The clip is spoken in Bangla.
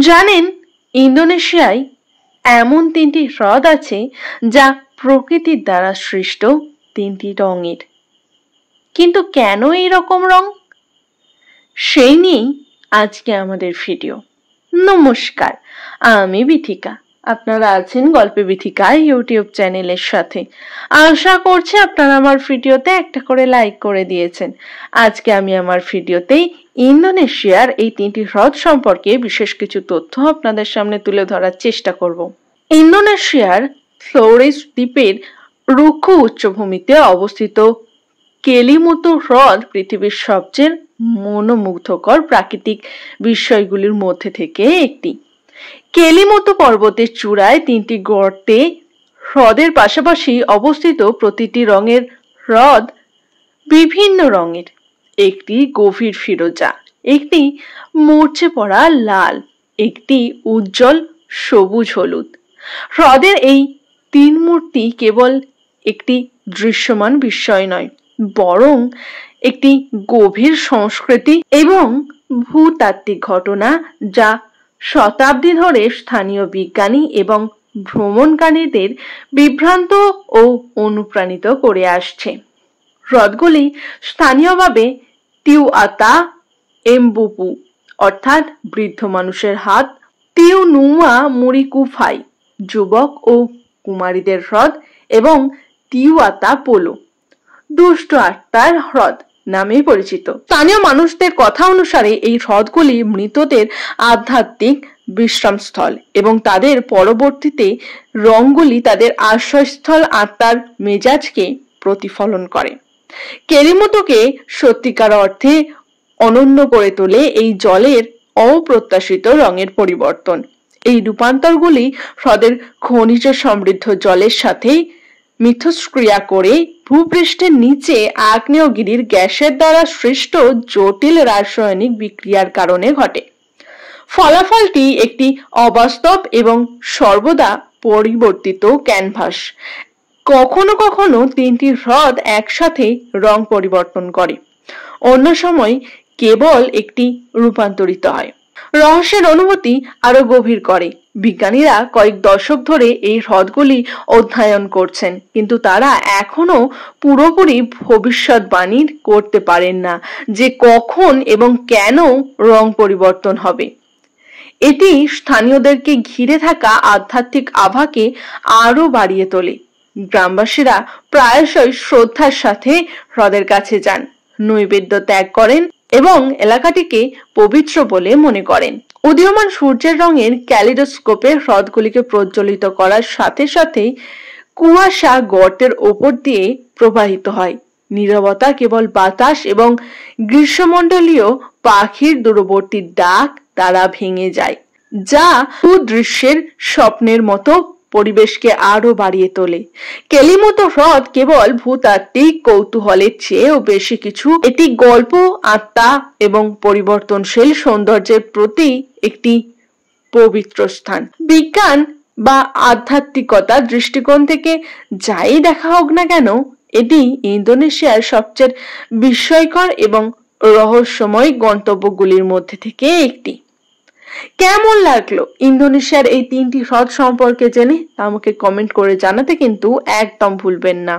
জানেন, ইন্দোনেশিয়ায় এমন 3টি হ্রদ আছে যা প্রকৃতির দ্বারা সৃষ্ট 3টি রঙের। কিন্তু কেন এই রকম রং, সেই নিয়েই আজকে আমাদের ভিডিও। নমস্কার, আমি বিথিকা। আপনারা আছেন গল্পে বিথিকা ইউটিউব চ্যানেলের সাথে। আশা করছি আপনারা আমার ভিডিওতে একটা করে লাইক করে দিয়েছেন। আজকে আমি আমার ভিডিওতে ইন্দোনেশিয়ার এই 3টি হ্রদ সম্পর্কে বিশেষ কিছু তথ্য আপনাদের সামনে তুলে ধরার চেষ্টা করব। ইন্দোনেশিয়ার ফ্লোরেস দ্বীপের রুক্ষ উচ্চভূমিতে অবস্থিত কেলিমুতু হ্রদ পৃথিবীর সবচেয়ে মনোমুগ্ধকর প্রাকৃতিক বিষয়গুলির মধ্যে থেকে একটি। কেলিমুতু পর্বতের চূড়ায় 3টি গর্তে হ্রদের পাশাপাশি অবস্থিত প্রতিটি রঙের হ্রদ বিভিন্ন রঙের। একটি গভীর ফিরোজা, একটি মরচে পড়া লাল, একটি উজ্জ্বল সবুজ হলুদ। হ্রদের এই 3 মূর্তি কেবল একটি দৃশ্যমান বিস্ময় নয়, বরং একটি গভীর সংস্কৃতি এবং ভূতাত্ত্বিক ঘটনা, যা শতাব্দী ধরে স্থানীয় বিজ্ঞানী এবং ভ্রমণকারীদের বিভ্রান্ত ও অনুপ্রাণিত করে আসছে। হ্রদগুলি স্থানীয়ভাবে টিউ আতা এমবুপু অর্থাৎ বৃদ্ধ মানুষের হাত, টিউ নুমা মুরিকুফাই যুবক ও কুমারীদের হ্রদ এবং টিউ আতা পোলো দুষ্ট আত্মার হ্রদ নামে পরিচিত। স্থানীয় মানুষদের কথা অনুসারে এই হ্রদগুলি মৃতদের আধ্যাত্মিক বিশ্রামস্থল এবং তাদের পরবর্তীতে রঙগুলি তাদের আশ্রয়স্থল আত্মার মেজাজকে প্রতিফলন করে। কেলিমুতুকে সত্যিকার অর্থে অনন্য করে তোলে এই জলের অপ্রত্যাশিত রঙের পরিবর্তন। এই রূপান্তরগুলি হ্রদের খনিজ সমৃদ্ধ জলের সাথে মিথস্ক্রিয়া করে ভূপৃষ্ঠের নিচে আগ্নেয়গিরির গ্যাসের দ্বারা সৃষ্ট জটিল রাসায়নিক বিক্রিয়ার কারণে ঘটে। ফলাফলটি একটি অবাস্তব এবং সর্বদা পরিবর্তিত ক্যানভাস। কখনো কখনো 3টি হ্রদ একসাথে রং পরিবর্তন করে, অন্য সময় কেবল একটি রূপান্তরিত হয়। রহস্যের অনুভূতি আরো গভীর করে। বিজ্ঞানীরা কয়েক দশক ধরে এই হ্রদগুলি অধ্যয়ন করছেন, কিন্তু তারা এখনো পুরোপুরি ভবিষ্যৎবাণী করতে পারেন না যে কখন এবং কেন রং পরিবর্তন হবে। এটি স্থানীয়দেরকে ঘিরে থাকা আধ্যাত্মিক আভাকে আরো বাড়িয়ে তোলে। গ্রামবাসীরা প্রায়শই শ্রদ্ধার সাথে হ্রদের কাছে যান, নৈবেদ্য ত্যাগ করেন এবং এলাকাটিকে পবিত্র বলে মনে করেন। উদীয়মান সূর্যের রঙের ক্যালিডোস্কোপে হ্রদগুলিকে প্রজ্বলিত করার সাথে সাথে কুয়াশা গর্তের ওপর দিয়ে প্রবাহিত হয়। নীরবতা কেবল বাতাস এবং গ্রীষ্মমণ্ডলীয় পাখির দূরবর্তী ডাক দ্বারা ভেঙে যায়, যা দৃশ্যের স্বপ্নের মতো পরিবেশকে আরো বাড়িয়ে তোলে। কেলিমুতু হ্রদ কেবল ভূতাত্ত্বিক কৌতূহলের চেয়েও বেশি কিছু। এটি গল্প, আত্মা এবং পরিবর্তনশীল সৌন্দর্যের প্রতি একটি পবিত্র স্থান। বিজ্ঞান বা আধ্যাত্মিকতার দৃষ্টিকোণ থেকে যাই দেখা হোক না কেন, এটি ইন্দোনেশিয়ার সবচেয়ে বিস্ময়কর এবং রহস্যময় গন্তব্যগুলির মধ্যে থেকে একটি। কেমন লাগলো ইন্দোনেশিয়ার এই 3টি হ্রদ সম্পর্কে জেনে? আমাকে কমেন্ট করে জানাতে কিন্তু একদম ভুলবেন না।